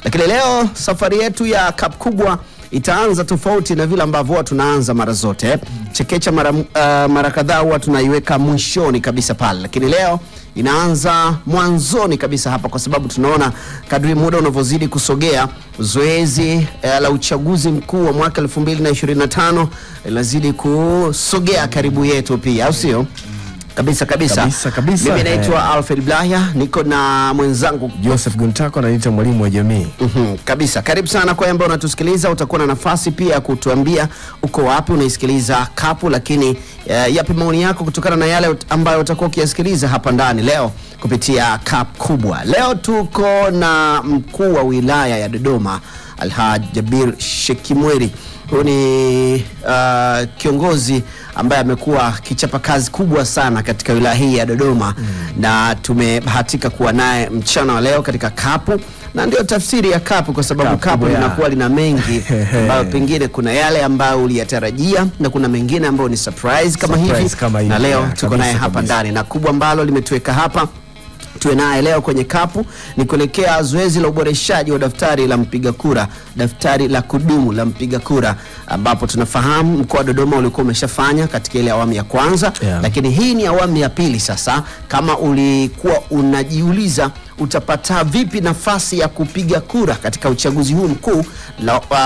Lakini leo safari yetu ya Cup kubwa itaanza tofauti na vile ambavyo huwa tunaanza mara zote. Chekecha mara kadhaa huwa tunaiweka mwishoni kabisa pale, lakini leo inaanza mwanzoni kabisa hapa, kwa sababu tunaona kadri muda unavyozidi kusogea zoezi la uchaguzi mkuu wa mwaka 2025 lazidi kusogea karibu yetu pia, au sio? Kabisa. Mimi naitwa Alfred Blaya, niko na mwenzangu Joseph Guntako, na naitwa mwalimu wa jamii. Kabisa. Karibu sana kwa ambao unatusikiliza. Utakuwa na nafasi pia kutuambia uko wapi unaisikiliza Kapu, lakini yapi maoni yako kutokana na yale ambayo utakuwa ukiyasikiliza hapa ndani leo kupitia Cup kubwa. Leo tuko na mkuu wa wilaya ya Dodoma, Alhaj Jabir Shekimweri. Huyu ni kiongozi ambaye amekuwa kichapa kazi kubwa sana katika wilaya hii ya Dodoma, na tumebahatika kuwa naye mchana wa leo katika Kapu. Na ndio tafsiri ya Kapu, kwa sababu Kapu linakuwa lina mengi ambayo pengine kuna yale ambayo uliyatarajia na kuna mengine ambayo ni surprise kama hivi. Na leo tuko naye hapa ndani, na kubwa ambalo limetuweka hapa tuwe naye leo kwenye Kapu ni kuelekea zoezi la uboreshaji wa daftari la mpiga kura, daftari la kudumu la mpiga kura, ambapo tunafahamu mkoa wa Dodoma ulikuwa umeshafanya katika ile awamu ya kwanza, lakini hii ni awamu ya pili sasa. Kama ulikuwa unajiuliza utapata vipi nafasi ya kupiga kura katika uchaguzi huu mkuu,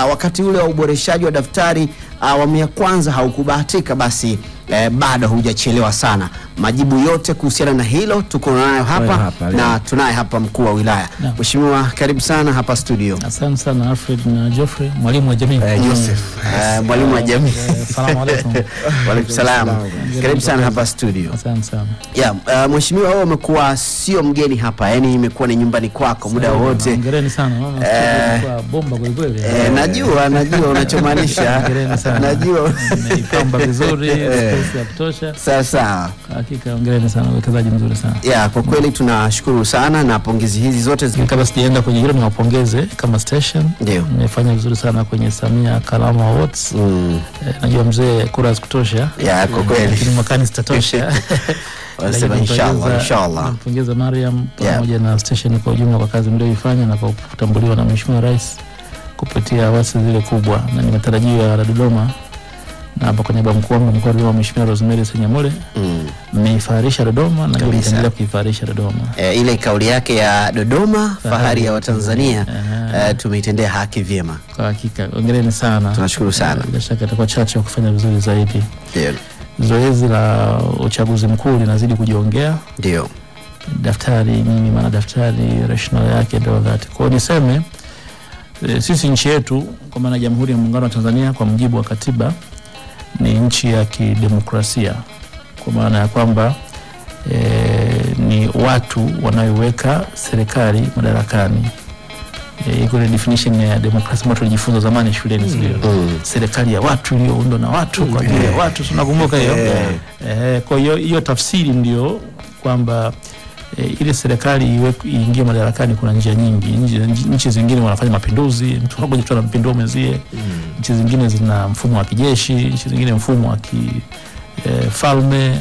wakati ule wa uboreshaji wa daftari awamu ya kwanza haukubahatika, basi bado hujachelewa sana. Majibu yote kuhusiana na hilo tuko nayo hapa na tunaye hapa mkuu wa wilaya. Mheshimiwa, karibu sana hapa studio. Asante sana Alfred na Geoffrey, mwalimu wa jamii. Joseph, mwalimu wa jamii. Asalamu alaykum. Wa alaykum salaam. Karibu sana hapa studio. Asante sana. Mheshimiwa, wewe umekuwa sio mgeni hapa, yani imekuwa ni nyumbani kwako muda wote. Hongereni sana. Kwa bomba kweli kweli. Najua unachomaanisha. Hongereni sana. Najua umeipamba vizuri, space ya kutosha. Sawa. Hakika hongereni sana, uwekezaji mzuri sana. Kwa kweli tunashukuru sana, na pongezi hizi zote kabla sijaenda kwenye hilo niwapongeze kama station. Ndio. Mmefanya vizuri sana kwenye Samia Kalamu Awards. Najua mzee kura zikutosha. Kwa kweli. Lakini mwakani zitatosha. Wasema inshallah. Nampongeza Mariam pamoja na station kwa ujumla kwa kazi mlioifanya na kwa kutambuliwa na Mheshimiwa Rais kupitia wasi zile kubwa, na ni matarajio ya Dodoma. Na hapa kwenye baba mkuu wangu mkuu wa Dodoma Mheshimiwa Rosemary Senyamule, mmeifarisha Dodoma na ndio mtaendelea kuifarisha Dodoma. Ile kauli yake ya Dodoma fahari ya Watanzania tumeitendea haki vyema. Kwa hakika hongereni sana. Tunashukuru sana. Bila shaka itakuwa chache wa kufanya vizuri zaidi. Ndio. Zoezi la uchaguzi mkuu linazidi kujiongea. Ndio. Daftari nini maana daftari rational yake ndio dhati. Kwa niseme sisi nchi yetu kwa maana Jamhuri ya Muungano wa Tanzania kwa mujibu wa katiba ni nchi ya kidemokrasia, kwa maana ya kwamba ni watu wanaiweka serikali madarakani. Iko ile definition ya demokrasia ambayo tulijifunza zamani shuleni, sio? Serikali ya watu iliyoundwa na watu kwa ajili ya watu, tunakumbuka hiyo. Kwa hiyo tafsiri ndio kwamba ile serikali iingie madarakani kuna njia nyingi. Nchi zingine wanafanya mapinduzi, mtu mmoja tu anampindua mwenzie. Nchi zingine zina mfumo wa kijeshi, nchi zingine mfumo wa kifalme,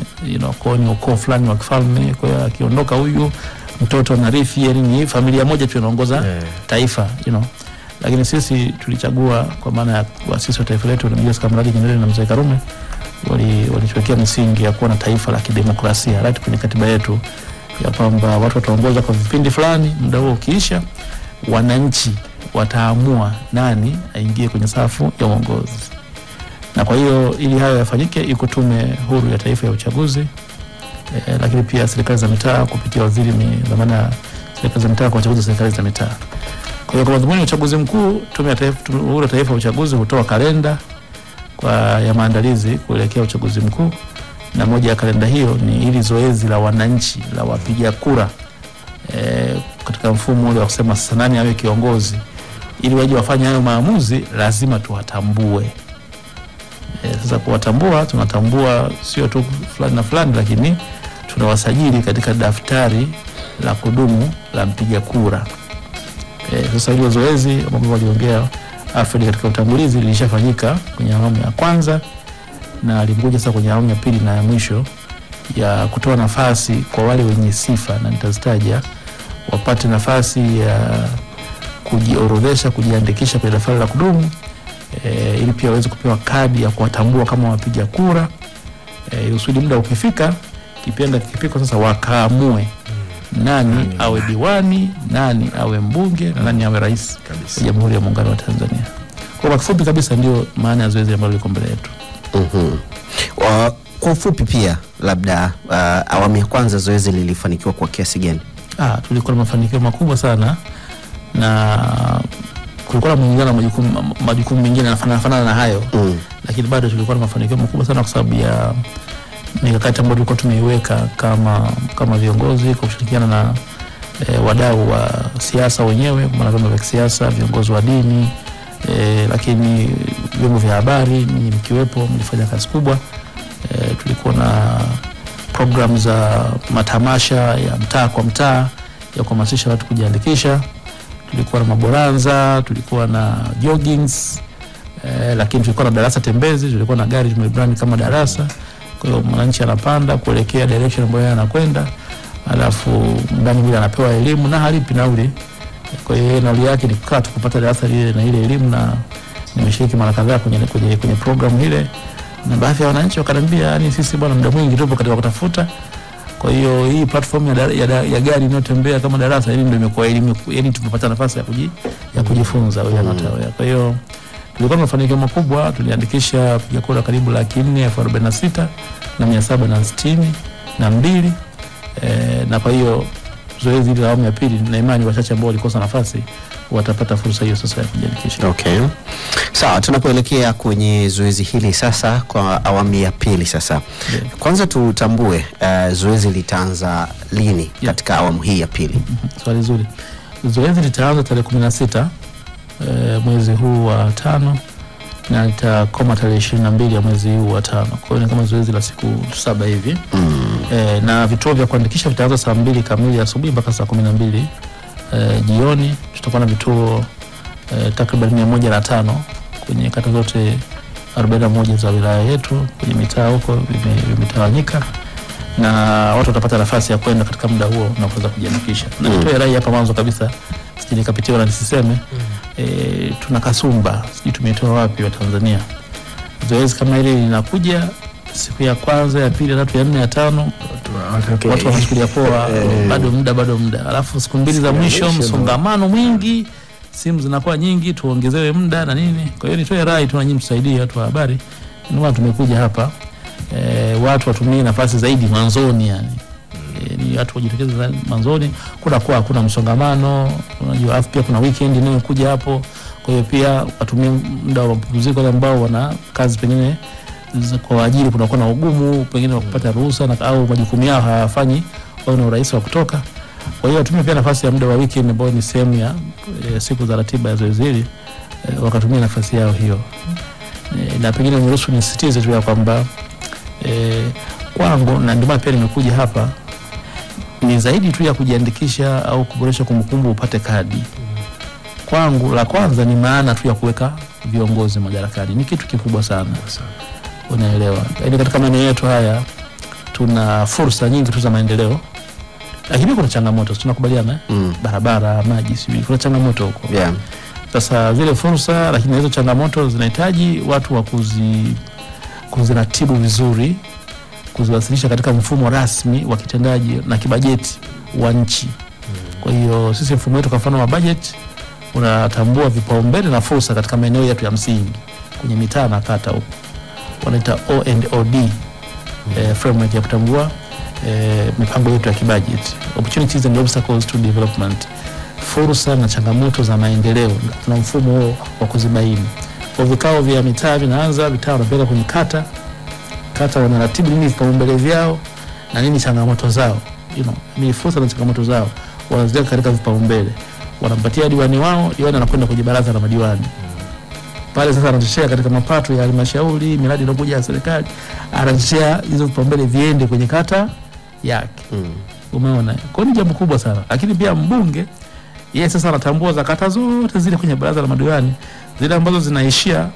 kwa ni ukoo fulani wa kifalme. Kwa hiyo akiondoka huyu mtoto anarithi, yani ni familia moja tu inaongoza taifa, Lakini sisi tulichagua kwa maana ya waasisi wa taifa letu Julius Kambarage Nyerere na Mzee Karume walituwekea misingi ya kuwa na taifa la kidemokrasia right kwenye katiba yetu, ya kwamba watu wataongoza kwa vipindi fulani, muda huo ukiisha wananchi wataamua nani aingie kwenye safu ya uongozi. Na kwa hiyo ili hayo yafanyike iko Tume Huru ya Taifa ya Uchaguzi, lakini pia serikali za mitaa kupitia waziri dhamana serikali za mitaa kwa uchaguzi serikali za mitaa. Kwa hiyo kwa madhumuni ya uchaguzi mkuu, Tume Huru ya Taifa ya Uchaguzi hutoa kalenda ya maandalizi kuelekea uchaguzi mkuu, na moja ya kalenda hiyo ni ili zoezi la wananchi la wapiga kura katika mfumo ule wa kusema sasa nani awe kiongozi. Ili waje wafanye hayo maamuzi lazima tuwatambue. Sasa kuwatambua, tunatambua sio tu fulani na fulani, lakini tunawasajili katika daftari la kudumu la mpiga kura. Sasa hilo zoezi ambalo waliongea Alfred katika utangulizi lilishafanyika kwenye awamu ya kwanza, na limekuja sasa kwenye awamu ya pili na ya mwisho ya kutoa nafasi kwa wale wenye sifa, na nitazitaja, wapate nafasi ya kujiorodhesha, kujiandikisha kwenye daftari la kudumu ili pia waweze kupewa kadi ya kuwatambua kama wapiga kura. Usudi muda ukifika, kipenda kipiko sasa wakaamue nani awe diwani, nani awe mbunge na nani awe rais wa Jamhuri ya Muungano wa Tanzania. Kwa kifupi kabisa ndio maana ya zoezi ambalo liko mbele yetu. Kwa ufupi pia labda awamu ya kwanza zoezi lilifanikiwa kwa kiasi gani? Tulikuwa na mafanikio makubwa sana, na kulikuwa na mwingine majukumu mengine yanafanana na hayo. Lakini bado tulikuwa na mafanikio makubwa sana kwa sababu ya mikakati ambayo tulikuwa tumeiweka kama viongozi kwa kushirikiana na wadau wa siasa wenyewe, kwa maana vyama vya siasa, viongozi wa dini, lakini vyombo vya habari mkiwepo, mlifanya kazi kubwa. Tulikuwa na program za matamasha ya mtaa kwa mtaa ya kuhamasisha watu kujiandikisha. Tulikuwa na maboranza, tulikuwa na joggings, lakini tulikuwa na darasa tembezi, tulikuwa na gari tumebrand kama darasa. Kwa hiyo mwananchi anapanda kuelekea direction ambayo anakwenda, alafu ndani bila anapewa elimu na halipi nauli. Kwa hiyo nauli yake ni kukaa kupata darasa lile na ile elimu, na nimeshiriki mara kadhaa kwenye program ile, na baadhi ya wananchi wakaniambia, yani sisi bwana muda mwingi tupo katika kutafuta. Kwa hiyo hii platform ya gari inayotembea kama darasa hili ndio imekuwa elimu, yani tumepata nafasi ya kujifunza wewe na tawe. Kwa hiyo tulikuwa na mafanikio makubwa, tuliandikisha wapiga kura karibu 446,762 na kwa hiyo zoezi hili la awamu ya pili na imani wachache ambao walikosa nafasi watapata fursa hiyo sasa ya kujiandikisha. Okay. Sawa, tunapoelekea kwenye zoezi hili sasa kwa awamu ya pili sasa. Kwanza tutambue zoezi litaanza lini katika awamu hii ya pili? Swali zuri. Zoezi litaanza tarehe 16 mwezi huu wa 5 na litakoma tarehe 22 ya mwezi huu wa 5. Kwa hiyo ni kama zoezi la siku 7 hivi. Na vituo vya kuandikisha vitaanza saa 2 kamili asubuhi mpaka saa 12 jioni. Tutakuwa na vituo takriban 105 kwenye kata zote 41 za wilaya yetu, kwenye mitaa huko vimetawanyika, na watu watapata nafasi ya kwenda katika muda huo na kuweza kujiandikisha. Na nitoe rai hapa mwanzo kabisa, sije kapitiwa na nisiseme, tuna kasumba, sije tumetoa wapi wa Tanzania. Zoezi kama hili linakuja siku ya kwanza, ya pili, ya tatu, ya nne, ya tano, watu wanachukulia poa, bado muda. Alafu siku mbili za mwisho msongamano mwingi, simu zinakuwa nyingi, tuongezewe muda na nini. Kwa hiyo nitoe rai, tunanyinyi msaidie watu wa habari. Ndio tumekuja hapa, watu watumie nafasi zaidi mwanzoni, yani ni watu wajitokeze mwanzoni, kuna msongamano, unajua pia kuna weekend inayokuja hapo. Kwa hiyo pia watumie muda wa mapumziko ambao wana kazi pengine kwa ajili kunakuwa na ugumu pengine wa kupata ruhusa na au majukumu yao hawafanyi au na urahisi wa kutoka. Kwa hiyo watumie pia nafasi ya muda wa weekend ambao ni sehemu ya siku za ratiba ya zoezi hili, wakatumia nafasi yao hiyo. Na pengine niruhusu nisisitize tu ya kwamba kwangu, na ndio maana pia nimekuja hapa, ni zaidi tu ya kujiandikisha au kuboresha kumbukumbu upate kadi. Kwangu la kwanza ni maana tu ya kuweka viongozi madarakani, ni kitu kikubwa sana. Unaelewa? Yaani katika maeneo yetu haya tuna fursa nyingi tu za maendeleo, lakini kuna changamoto, tunakubaliana barabara, maji, kuna changamoto huko. Sasa zile fursa, lakini hizo changamoto zinahitaji watu wa kuziratibu vizuri, kuziwasilisha katika mfumo rasmi wa kitendaji na kibajeti wa nchi. Kwa hiyo sisi mfumo wetu kwa mfano wa budget unatambua vipaumbele na fursa katika maeneo yetu ya msingi kwenye mitaa na kata huko. Wanaita O&OD framework ya kutambua mipango yetu ya kibajeti, opportunities and obstacles to development, fursa na changamoto za maendeleo, na mfumo wa kuzibaini. Kwa vikao vya mitaa vinaanza, vitaa wanapeleka kwenye kata wanaratibu nini vipaumbele vyao na nini changamoto zao, ni fursa na changamoto zao wanaziweka katika vipaumbele, wanampatia diwani wao, diwani anakwenda kwenye baraza la madiwani. Pale sasa anatoshea katika mapato ya halmashauri, miradi inayokuja ya serikali, anatoshea hizo vipaumbele viende kwenye kata yake. Umeona? Kwa ni jambo kubwa sana. Lakini pia mbunge yeye sasa anatambua za kata zote zile kwenye baraza la madiwani, zile ambazo zinaishia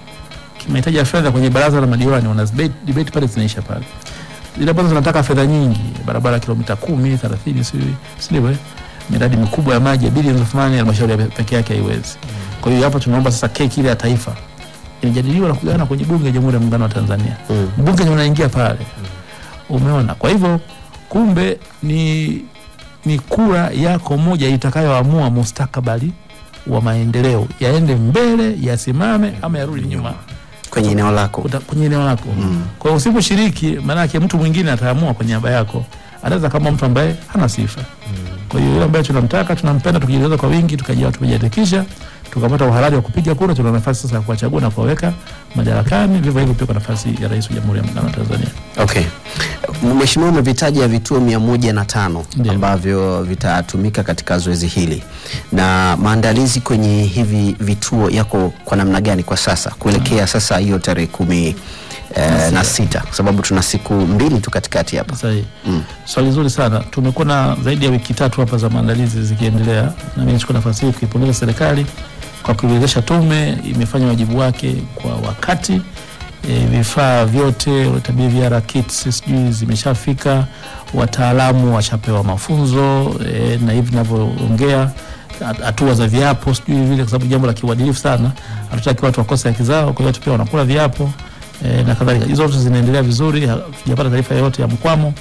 kimahitaji ya fedha kwenye baraza la madiwani, wana debate pale zinaisha pale. Zile ambazo zinataka fedha nyingi, barabara kilomita 10, 30, sivyo? miradi mikubwa ya maji ya bilioni za thamani, halmashauri peke yake haiwezi. Kwa hiyo hapo tunaomba sasa keki ile ya taifa inajadiliwa na kugawana kwenye bunge la Jamhuri ya Muungano wa Tanzania. Bunge ndio unaingia pale. Umeona? Kwa hivyo kumbe ni kura yako moja itakayoamua mustakabali wa maendeleo, yaende mbele, yasimame ama yarudi nyuma kwenye eneo lako. Kwenye eneo lako. Kwa hiyo usiposhiriki, maana yake mtu mwingine ataamua kwa niaba yako. Anaweza kama mtu ambaye hana sifa. Kwa hiyo yule ambaye tunamtaka, tunampenda, tukijieleza kwa wingi, tumejiandikisha, tukapata uhalali wa kupiga kura, tuna nafasi sasa ya kuwachagua na kuwaweka madarakani. Vivyo hivyo pia kwa nafasi ya rais wa Jamhuri ya Muungano wa Tanzania. Okay. Mheshimiwa, umevitaja vituo 105 ambavyo vitatumika katika zoezi hili. Na maandalizi kwenye hivi vituo yako kwa namna gani kwa sasa kuelekea sasa hiyo tarehe 16, kwa sababu tuna siku 2 tu katikati hapa. Sahihi. Swali zuri sana. Tumekuwa na zaidi ya wiki 3 hapa za maandalizi zikiendelea, na mimi nachukua nafasi hii kuipongeza serikali kwa kuiwezesha tume imefanya wajibu wake kwa wakati. Vifaa vyote, tabia VR kits sijui zimeshafika, wataalamu washapewa mafunzo, na hivi ninavyoongea hatua za viapo sijui vile, kwa sababu jambo la kiuadilifu sana, hatutaki watu wakose haki zao, kwa hiyo watu pia wanakula viapo na kadhalika. Hizo zote zinaendelea vizuri, hatujapata taarifa yoyote ya mkwamo.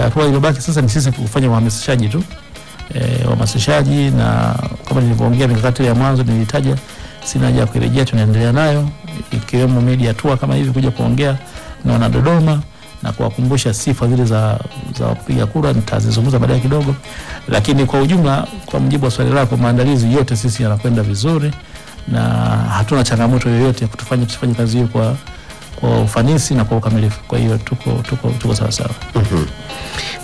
Hatua iliyobaki sasa ni sisi kufanya uhamasishaji tu, uhamasishaji, na kama nilivyoongea mikakati ya mwanzo nilitaja, sina haja ya kurejea, tunaendelea nayo, ikiwemo media tour kama hivi kuja kuongea na wana Dodoma na kuwakumbusha sifa zile za kupiga kura. Nitazizungumza baadaye kidogo, lakini kwa ujumla, kwa mjibu wa swali lako, maandalizi yote sisi yanakwenda vizuri na hatuna changamoto yoyote ya tufanye kazi hiyo kwa ufanisi na kwa ukamilifu. Kwa hiyo tuko sawa sawa.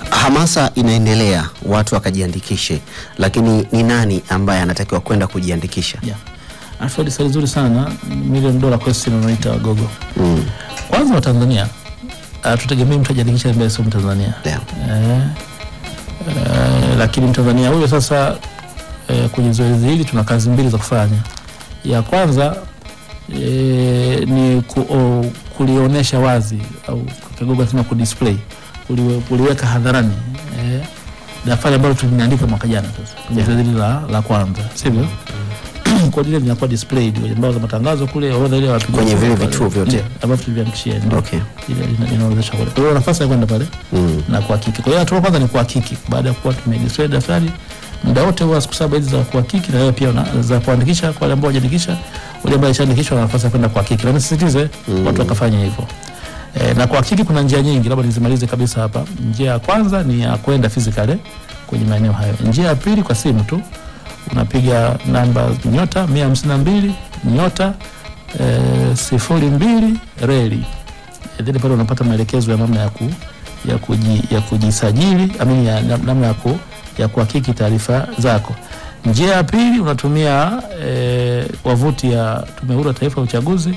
Hamasa inaendelea, watu wakajiandikishe, lakini ni nani ambaye anatakiwa kwenda kujiandikisha? Alfred, swali zuri sana, $1,000,000 question unaita gogo. Kwanza wa Tanzania, tutegemea mtu ajiandikishe ambaye sio Mtanzania. Lakini Mtanzania huyo sasa, kwenye zoezi hili tuna kazi 2 za kufanya. Ya kwanza ni kulionyesha wazi, au kigogo tunasema kudisplay, kuliweka hadharani daftari ambalo tuliandika mwaka jana sasa kwenye zoezi la kwanza, sivyo? Kwa ile inakuwa displayed kwenye mbao za matangazo kule, orodha ile wapiga kwenye vile vituo vyote ambavyo tuliandikishia. Okay. Ile inaonyesha kule. Kwa hiyo nafasi ya kwenda pale na kuhakiki. Kwa hiyo hatua kwanza ni kuhakiki. Baada ya kuwa tumedisplay daftari, muda wote wa siku 7 hizi za kuhakiki, na pia za kuandikisha kwa wale ambao hawajaandikisha, wale ambao walishaandikishwa, na nafasi ya kwenda kuhakiki. Na nisisitize watu wakafanya hivyo. Na kuhakiki kuna njia nyingi, labda nizimalize kabisa hapa. Njia ya kwanza ni ya kwenda physically kwenye maeneo hayo. Njia ya pili kwa simu tu, unapiga namba *152 *02 reli. Ndipo pale unapata maelekezo ya namna ya kujisajili, namna ya kuhakiki taarifa zako. Njia ya pili unatumia wavuti ya Tume Huru ya Taifa ya Uchaguzi,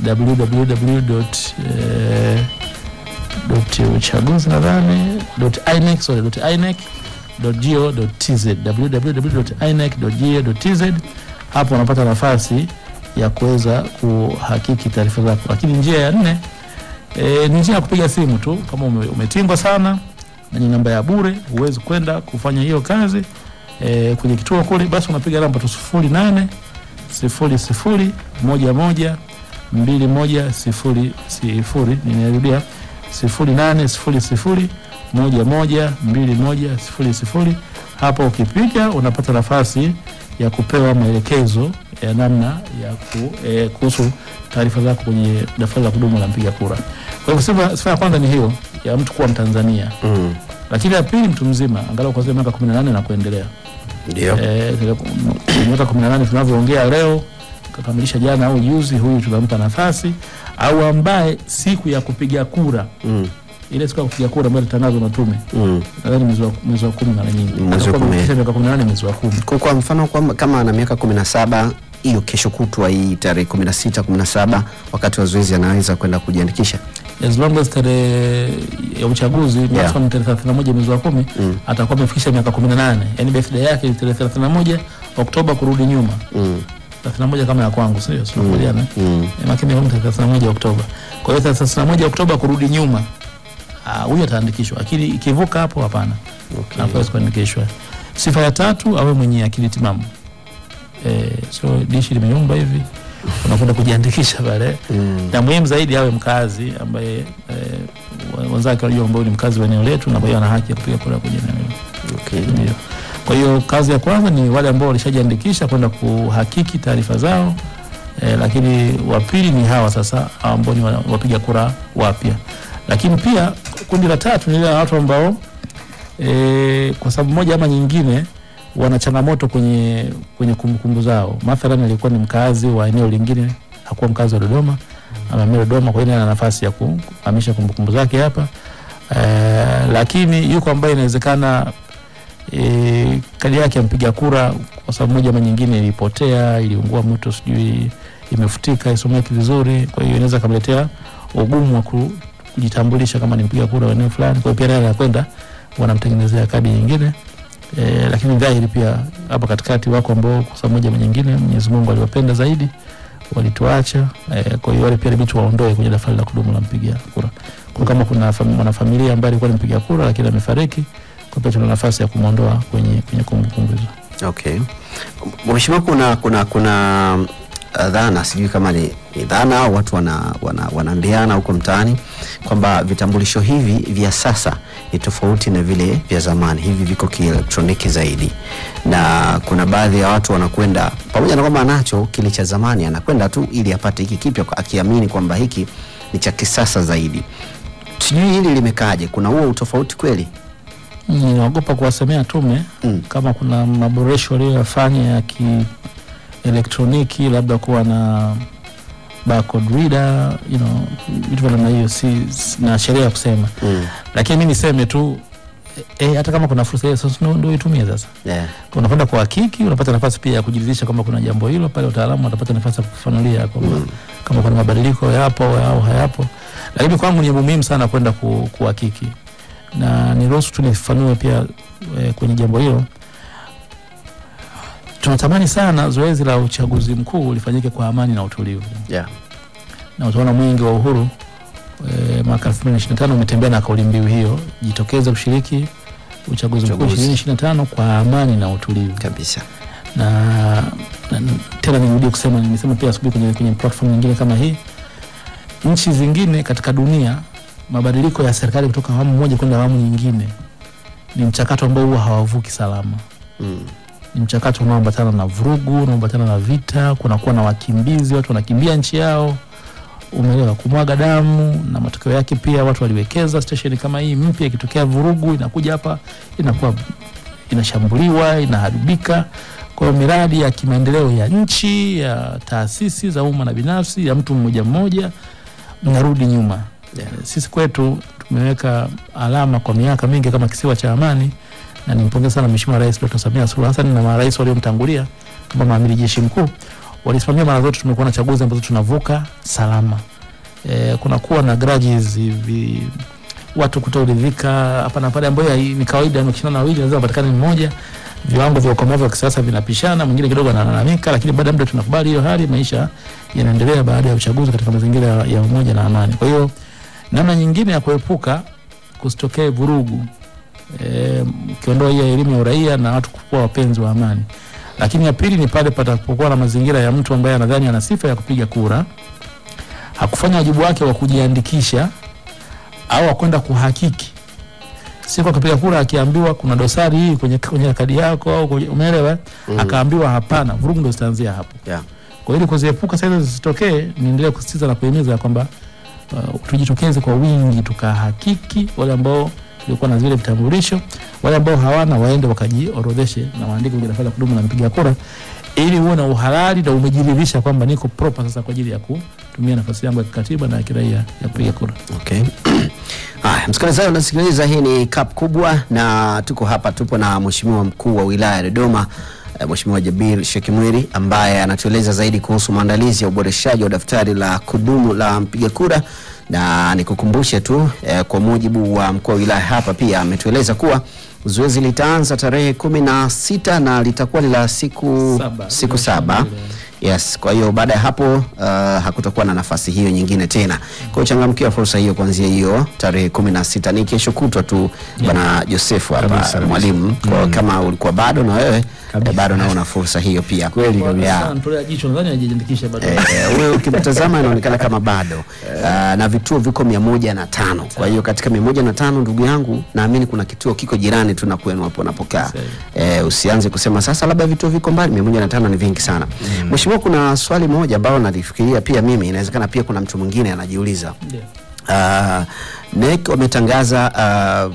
www.inec.go.tz, www.inec.go.tz. Hapo unapata nafasi ya kuweza kuhakiki taarifa zako. Lakini njia ya 4 ni njia ya kupiga simu tu. Kama umetingwa sana na ni namba ya bure, uweze kwenda kufanya hiyo kazi kwenye kituo kule, basi unapiga namba 0800 11 2100. Ninarudia 0800 11 2100. Hapo ukipiga unapata nafasi ya kupewa maelekezo ya namna ya kuhusu taarifa zako kwenye daftari la kudumu la mpiga kura. Kwa hivyo sifa ya kwanza ni hiyo ya mtu kuwa Mtanzania. Lakini ya pili, mtu mzima angalau kuanzia miaka 18 na kuendelea. Ndio. Miaka 18 tunavyoongea leo, kakamilisha jana au juzi, huyu tunampa nafasi. Au ambaye siku ya kupiga kura, ile siku ya kupiga kura ambayo tangazo na tume, nadhani mwezi wa 10 mara nyingi. Kwa miaka 18 mwezi wa 10. Kwa mfano kama ana miaka 17, hiyo kesho kutwa hii tarehe 16 17, wakati wa zoezi anaweza kwenda kujiandikisha. As long as tarehe ya uchaguzi ni tarehe 31 mwezi wa 10, atakuwa amefikisha miaka 18. Yaani birthday yake ni tarehe 31 Oktoba kurudi nyuma. 31 kama ya kwangu, sio? Tunakubaliana. Lakini ni tarehe 31 Oktoba. Kwa hiyo tarehe 31 Oktoba kurudi nyuma, huyo ataandikishwa. Lakini ikivuka hapo, hapana. Hapaswi kuandikishwa. Sifa ya tatu, awe mwenye akili timamu. So dishi limenyumba hivi unakwenda kujiandikisha pale. Na muhimu zaidi awe mkazi ambaye wenzake wanajua ambao ni mkazi wa eneo letu na kwa hiyo ana haki ya kupiga kura kwenye eneo hilo. Okay. Ndio. Kwa hiyo kazi ya kwanza ni wale ambao walishajiandikisha kwenda kuhakiki taarifa zao. Lakini wa pili ni hawa sasa ambao ni wapiga kura wapya. Lakini pia kundi la tatu ni wale watu ambao kwa sababu moja ama nyingine wana changamoto kwenye kumbukumbu zao. Mathalan alikuwa ni mkazi wa eneo lingine, hakuwa mkazi wa Dodoma, amehamia Dodoma, kwa hiyo ana nafasi ya kuhamisha kumbukumbu zake hapa. Lakini yuko ambaye inawezekana kadi yake ya mpiga kura kwa sababu moja ama nyingine ilipotea, iliungua moto, sijui imefutika, isomeki vizuri, kwa hiyo inaweza kumletea ugumu wa kujitambulisha kama ni mpiga kura wa eneo fulani. Kwa hiyo pia naye anakwenda wanamtengenezea kadi nyingine. Lakini dhahiri pia hapa katikati wako ambao kwa sababu moja ama nyingine Mwenyezi Mungu aliwapenda zaidi, walituacha. Kwa hiyo wale pia inabidi waondoe kwenye daftari la kudumu la mpiga kura. Kwa kama kuna mwanafamilia ambaye alikuwa ni mpiga kura lakini amefariki, kwa hiyo tuna nafasi ya kumuondoa kwenye kumbukumbu hizo. Okay. Mheshimiwa, kuna dhana, sijui kama ni dhana au watu wanaambiana huko mtaani kwamba vitambulisho hivi vya sasa ni tofauti na vile vya zamani. Hivi viko kielektroniki zaidi. Na kuna baadhi ya watu wanakwenda pamoja na kwamba anacho kile cha zamani, anakwenda tu ili apate hiki kipya akiamini kwamba hiki ni cha kisasa zaidi. Sijui hili limekaje? Kuna huo utofauti kweli? Ninaogopa kuwasemea tume kama kuna maboresho waliyofanya ya elektroniki, labda kuwa na barcode reader, vitu kama hiyo, si na sheria kusema. Lakini mimi niseme tu hata kama kuna fursa hiyo sasa ndio itumie sasa. Unakwenda kwa hakiki, unapata nafasi pia ya kujiridhisha kama kuna jambo hilo pale, wataalamu watapata nafasi ya kufafanulia kama kuna mabadiliko yapo au hayapo. Lakini kwangu ni muhimu sana kwenda kuhakiki. Na niruhusu tu nifafanue pia kwenye jambo hilo. Tunatamani sana zoezi la uchaguzi mkuu lifanyike kwa amani na utulivu. Na utaona mwingi wa uhuru mwaka 2025 umetembea na kauli mbiu hiyo, jitokeze kushiriki uchaguzi mkuu 2025 kwa amani na utulivu kabisa. Na tena nirudie kusema, nimesema pia asubuhi kwenye platform nyingine kama hii, nchi zingine katika dunia mabadiliko ya serikali kutoka awamu moja kwenda awamu nyingine ni mchakato ambao huwa hawavuki salama. Ni mchakato unaoambatana na vurugu, unaoambatana na vita, kunakuwa na wakimbizi, watu wanakimbia nchi yao, umeelewa, kumwaga damu, na matokeo yake pia watu waliwekeza station kama hii mpya, ikitokea vurugu inakuja hapa inakuwa inashambuliwa, inaharibika. Kwa hiyo miradi ya kimaendeleo ya nchi, ya taasisi za umma na binafsi, ya mtu mmoja mmoja mnarudi nyuma. Sisi kwetu tumeweka alama kwa miaka mingi kama kisiwa cha amani, na nimpongeza sana Mheshimiwa Rais Dr. Samia Suluhu Hassan na marais waliomtangulia kama maamiri jeshi mkuu. Walisimamia mara zote tumekuwa na chaguzi ambazo tunavuka salama. Kuna kuwa na grudges hivi, watu kutoridhika hapa na pale, ambayo ni kawaida, mkishana wawili lazima patikane mmoja, viwango vya ukomavu wa kisasa vinapishana, mwingine kidogo analalamika, lakini baada ya muda tunakubali hiyo hali, maisha yanaendelea baada ya uchaguzi katika mazingira ya umoja na amani. Kwa hiyo namna nyingine ya kuepuka kusitokee vurugu, ukiondoa hiyo elimu ya uraia na watu kuwa wapenzi wa amani. Lakini ya pili ni pale patapokuwa na mazingira ya mtu ambaye anadhani ana sifa ya kupiga kura, hakufanya wajibu wake wa kujiandikisha au akwenda kuhakiki. Siku akapiga kura akiambiwa kuna dosari hii kwenye kadi yako au umeelewa, akaambiwa hapana, vurugu ndio zitaanzia hapo. Kwa hiyo kuziepuka sasa zisitokee, niendelee kusisitiza na kuhimiza kwamba tujitokeze kwa wingi tukahakiki. Wale ambao tulikuwa na zile vitambulisho, wale ambao hawana waende wakajiorodheshe na waandike kwenye daftari la kudumu la mpiga kura, ili uone uhalali na umejiridhisha kwamba niko proper sasa kwa ajili ya kutumia nafasi yangu ya kikatiba na ya kiraia ya kupiga kura. Okay. Msikilizaji unasikiliza, hii ni Cup Kubwa na tupo na Mheshimiwa Mkuu wa Wilaya ya Dodoma, Mheshimiwa Jabir Shekimweri, ambaye anatueleza zaidi kuhusu maandalizi ya uboreshaji wa daftari la kudumu la mpiga kura. Na nikukumbushe tu kwa mujibu wa mkuu wa wilaya hapa pia ametueleza kuwa zoezi litaanza tarehe 16 na litakuwa la siku 7. Yes, kwa hiyo baada ya hapo hakutakuwa na nafasi hiyo nyingine tena. Kwa hiyo changamkia fursa hiyo kuanzia hiyo tarehe 16 ni kesho kutwa tu bwana Josefu hapa mwalimu. Kwa kama ulikuwa bado na wewe bado naona fursa hiyo pia. Kweli kabisa. Tolea jicho nadhani hajiandikisha bado. Wewe ukimtazama inaonekana kama bado. Na vituo viko 105. Kwa hiyo katika 105 ndugu yangu naamini kuna kituo kiko jirani tu na kwenu hapo unapokaa. Usianze kusema sasa labda vituo viko mbali, 105 ni vingi sana. Mheshimiwa, kuna swali moja ambalo nalifikiria pia mimi, inawezekana pia kuna mtu mwingine anajiuliza. NEC wametangaza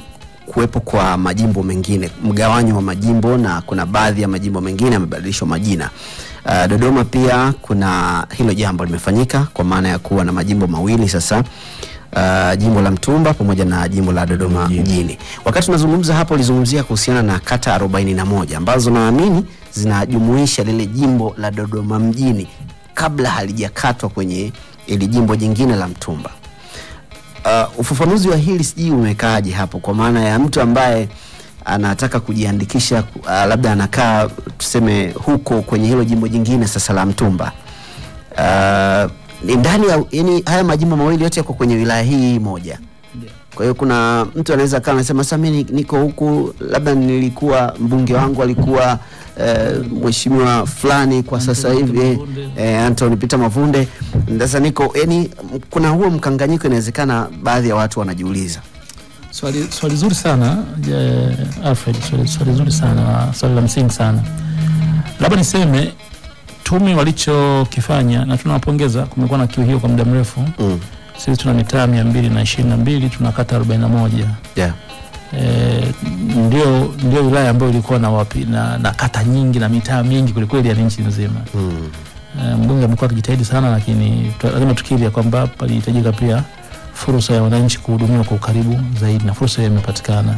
kuwepo kwa majimbo mengine, mgawanyo wa majimbo, na kuna baadhi ya majimbo mengine yamebadilishwa majina. Dodoma pia kuna hilo jambo limefanyika kwa maana ya kuwa na majimbo mawili sasa. Jimbo la Mtumba pamoja na jimbo la Dodoma mjini. Wakati tunazungumza hapo ulizungumzia kuhusiana na kata 41 ambazo naamini zinajumuisha lile jimbo la Dodoma mjini kabla halijakatwa kwenye ile jimbo jingine la Mtumba. Ufafanuzi wa hili siji umekaaje hapo, kwa maana ya mtu ambaye anataka kujiandikisha labda anakaa tuseme huko kwenye hilo jimbo jingine sasa la Mtumba. Ni ndani ya yani haya majimbo mawili yote yako kwenye wilaya hii moja. Kwa hiyo kuna mtu anaweza kama anasema sasa mimi niko huku, labda nilikuwa mbunge wangu alikuwa mheshimiwa fulani, kwa sasa hivi Anthony Peter Mavunde, sasa niko yani kuna huo mkanganyiko, inawezekana baadhi ya watu wanajiuliza. Swali zuri sana Alfred, swali zuri sana, swali la msingi sana. Labda niseme tume walichokifanya na tunawapongeza, kumekuwa na kiu hiyo kwa muda mrefu. Sisi tuna mitaa 222, tuna kata 41. Ndio wilaya ambayo ilikuwa na wapi na kata nyingi na mitaa mingi kuliko ile ya nchi nzima. Mbunge amekuwa akijitahidi sana, lakini lazima tukiri kwamba palihitajika pia fursa ya wananchi kuhudumiwa kwa ukaribu zaidi, na fursa hiyo imepatikana.